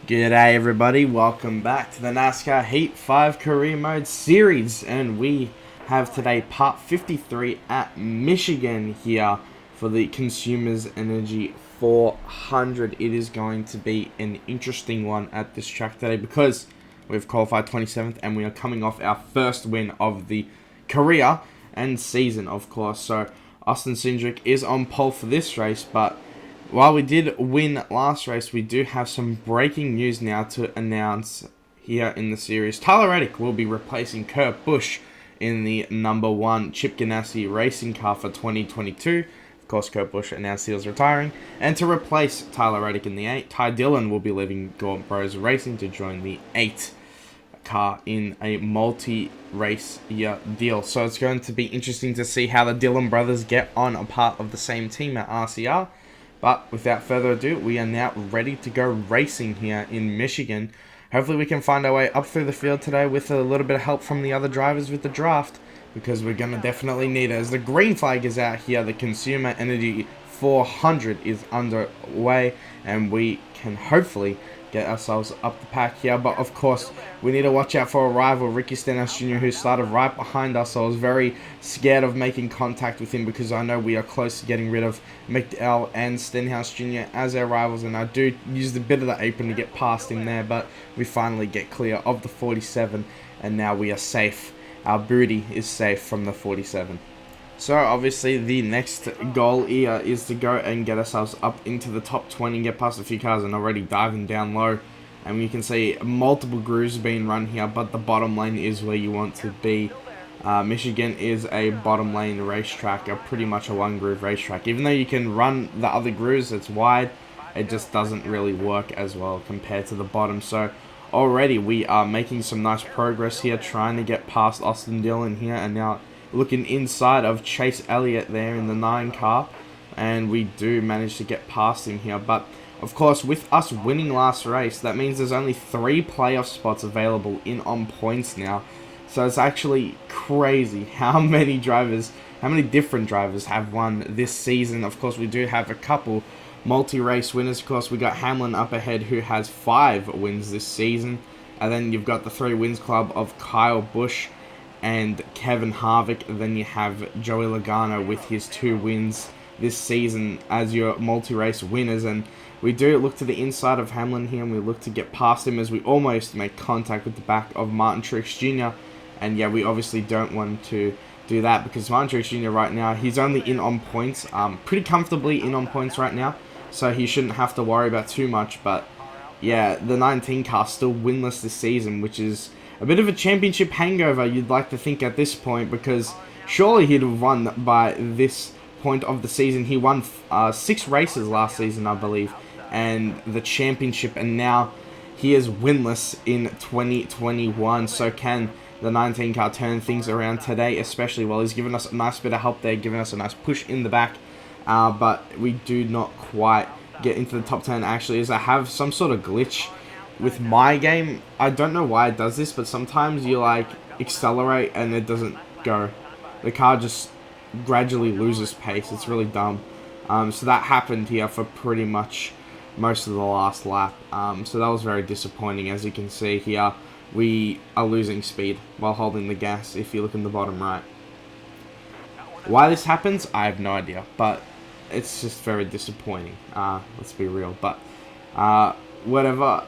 G'day everybody, welcome back to the Nascar Heat 5 Career Mode Series, and we have today part 53 at Michigan here for the Consumers Energy 400. It is going to be an interesting one at this track today because we've qualified 27th and we are coming off our first win of the career and season, of course. So Austin Cindric is on pole for this race, but while we did win last race, we do have some breaking news now to announce here in the series. Tyler Reddick will be replacing Kurt Busch in the number 1 Chip Ganassi racing car for 2022. Of course, Kurt Busch announced he was retiring. And to replace Tyler Reddick in the 8, Ty Dillon will be leaving Gaunt Bros Racing to join the 8 car in a multi-race year deal. So it's going to be interesting to see how the Dillon brothers get on a part of the same team at RCR. But without further ado, we are now ready to go racing here in Michigan. Hopefully we can find our way up through the field today with a little bit of help from the other drivers with the draft, because we're going to definitely need it. As the green flag is out here, the Consumer Energy 400 is underway, and we can hopefully get ourselves up the pack here. But of course, we need to watch out for a rival, Ricky Stenhouse Jr., who started right behind us. So I was very scared of making contact with him because I know we are close to getting rid of McDowell and Stenhouse Jr. as our rivals, and I do use a bit of the apron to get past him there, but we finally get clear of the 47, and now we are safe. Our booty is safe from the 47. So obviously the next goal here is to go and get ourselves up into the top 20 and get past a few cars, and already diving down low. And you can see multiple grooves being run here, but the bottom lane is where you want to be. Michigan is a bottom lane racetrack, pretty much a one groove racetrack. Even though you can run the other grooves, it's wide, it just doesn't really work as well compared to the bottom. So already we are making some nice progress here, trying to get past Austin Dillon here, and now looking inside of Chase Elliott there in the 9 car, and we do manage to get past him here. But of course, with us winning last race, that means there's only 3 playoff spots available in on points now. So it's actually crazy how many different drivers have won this season. Of course, we do have a couple multi-race winners. Of course, we got Hamlin up ahead, who has 5 wins this season, and then you've got the 3 wins club of Kyle Busch and Kevin Harvick. And then you have Joey Logano with his 2 wins this season as your multi-race winners. And we do look to the inside of Hamlin here, and we look to get past him as we almost make contact with the back of Martin Truex Jr. And yeah, we obviously don't want to do that because Martin Truex Jr. right now, he's only in on points, pretty comfortably in on points right now, so he shouldn't have to worry about too much. But yeah, the 19 car still winless this season, which is a bit of a championship hangover, you'd like to think at this point, because surely he'd have won by this point of the season. He won 6 races last season, I believe, and the championship, and now he is winless in 2021. So can the 19 car turn things around today, especially while he's given us a nice bit of help there, giving us a nice push in the back, but we do not quite get into the top 10. Actually, as I have some sort of glitch with my game. I don't know why it does this, but sometimes you like accelerate and it doesn't go. The car just gradually loses pace. It's really dumb. So that happened here for pretty much most of the last lap. So that was very disappointing. As you can see here, we are losing speed while holding the gas, if you look in the bottom right. Why this happens, I have no idea, but it's just very disappointing. Let's be real. But whatever.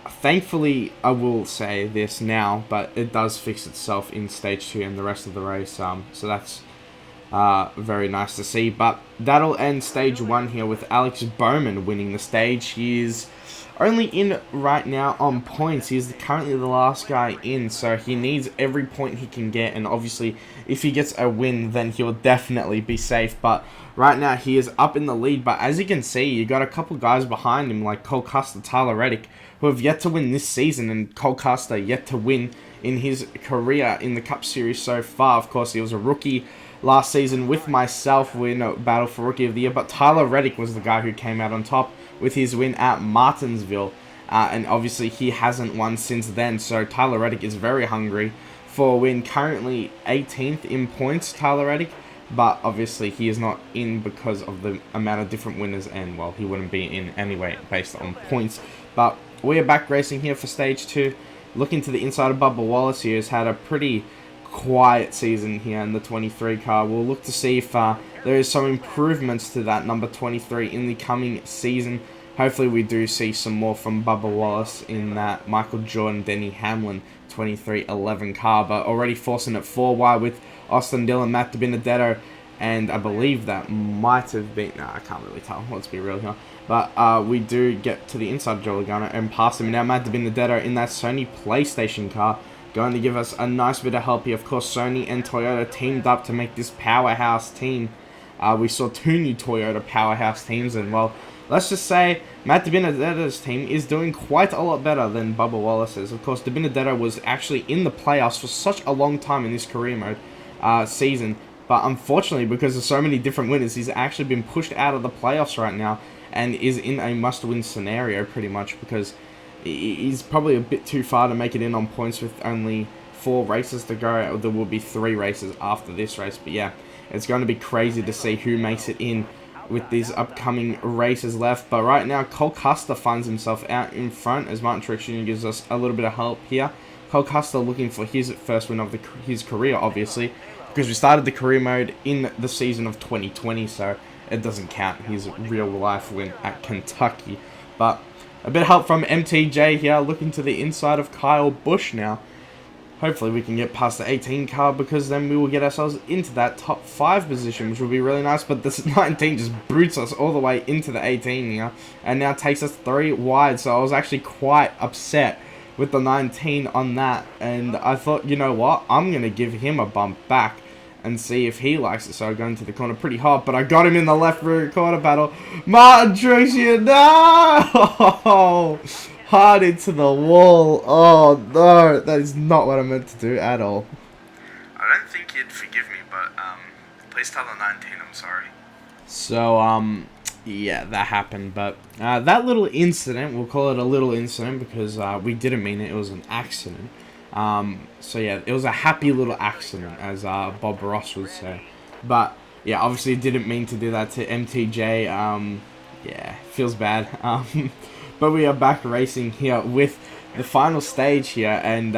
Thankfully, I will say this now, but it does fix itself in stage 2 and the rest of the race. So that's very nice to see. But that'll end stage 1 here with Alex Bowman winning the stage. He is only in right now on points. He's currently the last guy in, so he needs every point he can get. And obviously, if he gets a win, then he will definitely be safe. But right now, he is up in the lead. But as you can see, you got a couple guys behind him, like Cole Custer, Tyler Reddick, who have yet to win this season, and Cole Custer yet to win in his career in the Cup Series so far. Of course, he was a rookie last season with myself, in a battle for Rookie of the Year, but Tyler Reddick was the guy who came out on top with his win at Martinsville, and obviously he hasn't won since then, so Tyler Reddick is very hungry for a win. Currently 18th in points, Tyler Reddick, but obviously he is not in because of the amount of different winners, and well, he wouldn't be in anyway based on points. But we are back racing here for stage 2. Looking to the inside of Bubba Wallace here, has had a pretty quiet season here in the 23 car. We'll look to see if there is some improvements to that number 23 in the coming season. Hopefully we do see some more from Bubba Wallace in that Michael Jordan, Denny Hamlin 2311 car, but already forcing it 4 wide with Austin Dillon, Matt DiBenedetto, and I believe that might have been, no, I can't really tell, let's be real here, but we do get to the inside of Joe Logano and pass him. Now Matt DiBenedetto in that Sony PlayStation car, going to give us a nice bit of help here. Of course, Sony and Toyota teamed up to make this powerhouse team. We saw 2 new Toyota powerhouse teams, and well, let's just say Matt DiBenedetto's team is doing quite a lot better than Bubba Wallace's. Of course, DiBenedetto was actually in the playoffs for such a long time in this career mode season, but unfortunately, because of so many different winners, he's actually been pushed out of the playoffs right now and is in a must-win scenario pretty much, because he's probably a bit too far to make it in on points with only 4 races to go. There will be 3 races after this race, but yeah, it's going to be crazy to see who makes it in with these upcoming races left. But right now, Cole Custer finds himself out in front as Martin Truex Jr. gives us a little bit of help here. Cole Custer looking for his first win of his career, obviously, because we started the career mode in the season of 2020, so it doesn't count his real life win at Kentucky. But a bit of help from MTJ here, looking to the inside of Kyle Busch now. Hopefully we can get past the 18 car, because then we will get ourselves into that top 5 position, which will be really nice. But this 19 just brutes us all the way into the 18 here, and now takes us 3 wide. So I was actually quite upset with the 19 on that, and I thought, you know what, I'm going to give him a bump back and see if he likes it. So I go into the corner pretty hot, but I got him in the left rear corner battle. Martin Truex Jr., no! Hard into the wall. Oh no, that is not what I meant to do at all. I don't think you'd forgive me, but please tell the 19 I'm sorry. So yeah, that happened, but that little incident, we'll call it a little incident because we didn't mean it, it was an accident. So yeah, it was a happy little accident, as Bob Ross would say. But yeah, obviously didn't mean to do that to MTJ. Yeah, feels bad. But we are back racing here with the final stage here, and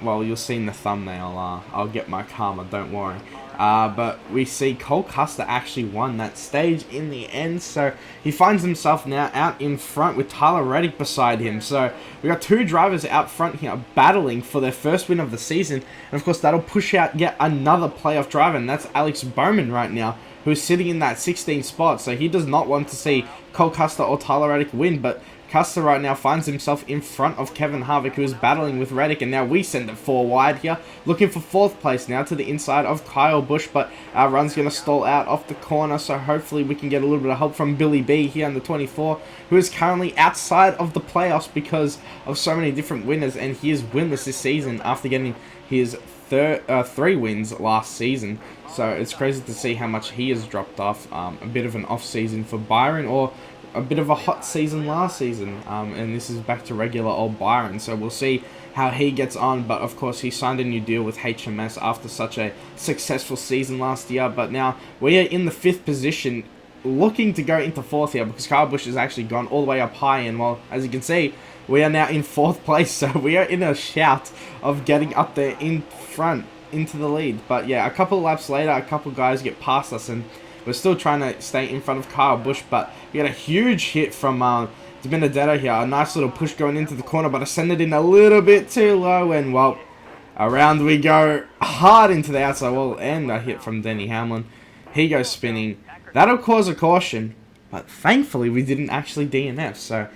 well, you'll see in the thumbnail, I'll get my karma, don't worry. But we see Cole Custer actually won that stage in the end, so he finds himself now out in front with Tyler Reddick beside him. So we got 2 drivers out front here battling for their first win of the season, and of course that'll push out yet another playoff driver, and that's Alex Bowman right now, who's sitting in that 16th spot. So he does not want to see Cole Custer or Tyler Reddick win, but Custer right now finds himself in front of Kevin Harvick, who is battling with Reddick, and now we send it 4 wide here, looking for 4th place now to the inside of Kyle Busch, but our run's going to stall out off the corner, so hopefully we can get a little bit of help from Billy B here in the 24, who is currently outside of the playoffs because of so many different winners, and he is winless this season after getting his 3 wins last season. So it's crazy to see how much he has dropped off. A bit of an off season for Byron, or a bit of a hot season last season, and this is back to regular old Byron, so we'll see how he gets on. But of course he signed a new deal with HMS after such a successful season last year, but now we are in the 5th position, looking to go into 4th here, because Kyle Busch has actually gone all the way up high, and well, as you can see, we are now in 4th place, so we are in a shout of getting up there in front into the lead. But yeah, a couple of laps later, a couple guys get past us, and we're still trying to stay in front of Kyle Busch, but we got a huge hit from DiBenedetto here. A nice little push going into the corner, but I send it in a little bit too low, and well, around we go hard into the outside wall, and a hit from Denny Hamlin. He goes spinning. That'll cause a caution, but thankfully we didn't actually DNF, so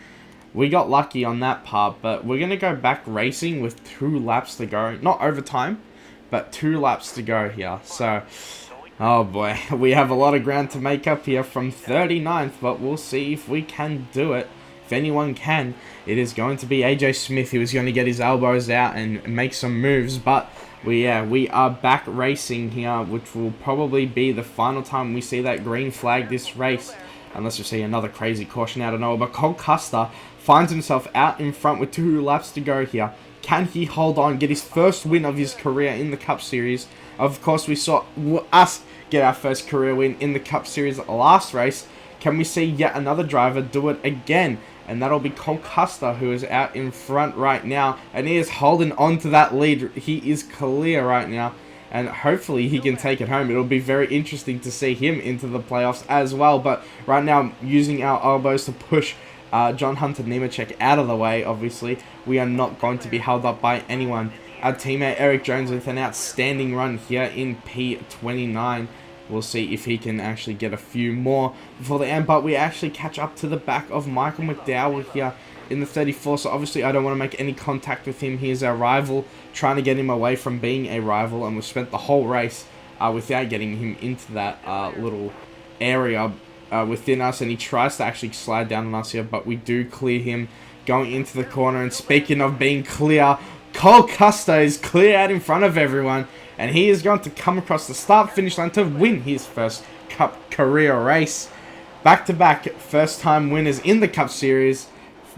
we got lucky on that part. But we're going to go back racing with 2 laps to go. Not overtime, but 2 laps to go here. So oh boy, we have a lot of ground to make up here from 39th, but we'll see if we can do it. If anyone can, it is going to be AJ Smith, who is going to get his elbows out and make some moves. But we are back racing here, which will probably be the final time we see that green flag this race, unless we see another crazy caution out of nowhere. But Cole Custer finds himself out in front with 2 laps to go here. Can he hold on, get his first win of his career in the Cup Series? Of course, we saw us get our first career win in the Cup Series last race. Can we see yet another driver do it again? and that'll be Cole Custer, who is out in front right now, and he is holding on to that lead. He is clear right now, and hopefully he can take it home. It'll be very interesting to see him into the playoffs as well, but right now, using our elbows to push John Hunter Nemechek out of the way, obviously, we are not going to be held up by anyone. Our teammate Eric Jones with an outstanding run here in P29. We'll see if he can actually get a few more before the end, but we actually catch up to the back of Michael McDowell here in the 34, so obviously I don't want to make any contact with him. He is our rival, trying to get him away from being a rival, and we've spent the whole race without getting him into that little area within us, and he tries to actually slide down on us here, but we do clear him going into the corner. And speaking of being clear, Cole Custer is clear out in front of everyone, and he is going to come across the start-finish line to win his first Cup career race. Back-to-back first-time winners in the Cup Series,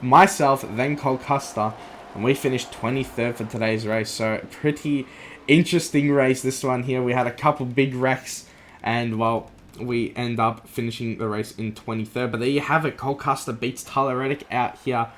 myself, then Cole Custer, and we finished 23rd for today's race. So, pretty interesting race, this one here. We had a couple big wrecks, and, well, we end up finishing the race in 23rd. But there you have it. Cole Custer beats Tyler Reddick out here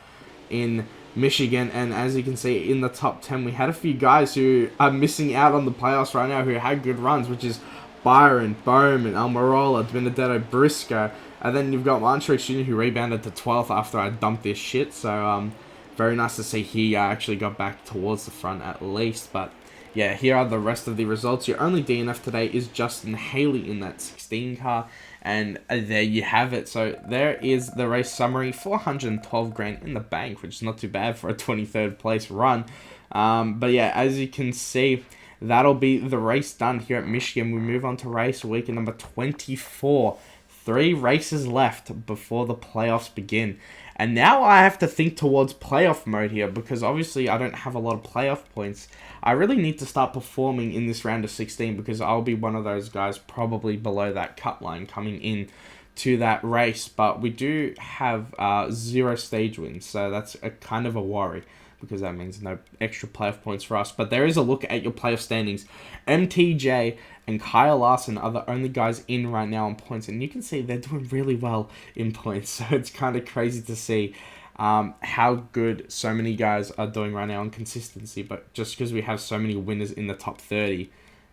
in Michigan, and as you can see in the top 10, we had a few guys who are missing out on the playoffs right now who had good runs, which is Byron, Bowman, Almirola, Benedetto, Briscoe, and then you've got Montreux Jr. who rebounded to 12th after I dumped this shit, so very nice to see he actually got back towards the front at least. But yeah, here are the rest of the results. Your only DNF today is Justin Haley in that 16 car. And there you have it. So there is the race summary. 412 grand in the bank, which is not too bad for a 23rd place run. But yeah, as you can see, that'll be the race done here at Michigan. We move on to race week number 24. 3 races left before the playoffs begin. And now I have to think towards playoff mode here, because obviously I don't have a lot of playoff points. I really need to start performing in this round of 16, because I'll be one of those guys probably below that cut line coming in to that race. But we do have 0 stage wins, so that's a kind of a worry, because that means no extra playoff points for us. But there is a look at your playoff standings. MTJ and Kyle Larson are the only guys in right now on points, and you can see they're doing really well in points, so it's kind of crazy to see how good so many guys are doing right now on consistency. But just because we have so many winners in the top 30,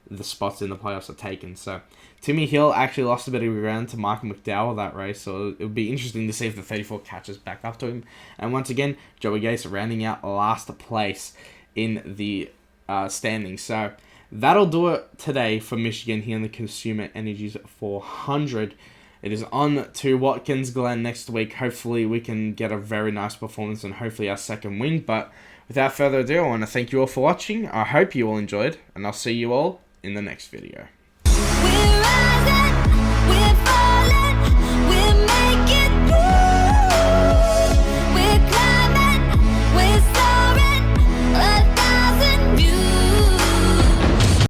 the spots in the playoffs are taken. So Timmy Hill actually lost a bit of ground to Michael McDowell that race, so it'll be interesting to see if the 34 catches back up to him. And once again, Joey Gase rounding out last place in the standings. So that'll do it today for Michigan here in the Consumer Energies 400. It is on to Watkins Glen next week. Hopefully we can get a very nice performance and hopefully our second win. But without further ado, I want to thank you all for watching. I hope you all enjoyed, and I'll see you all in the next video.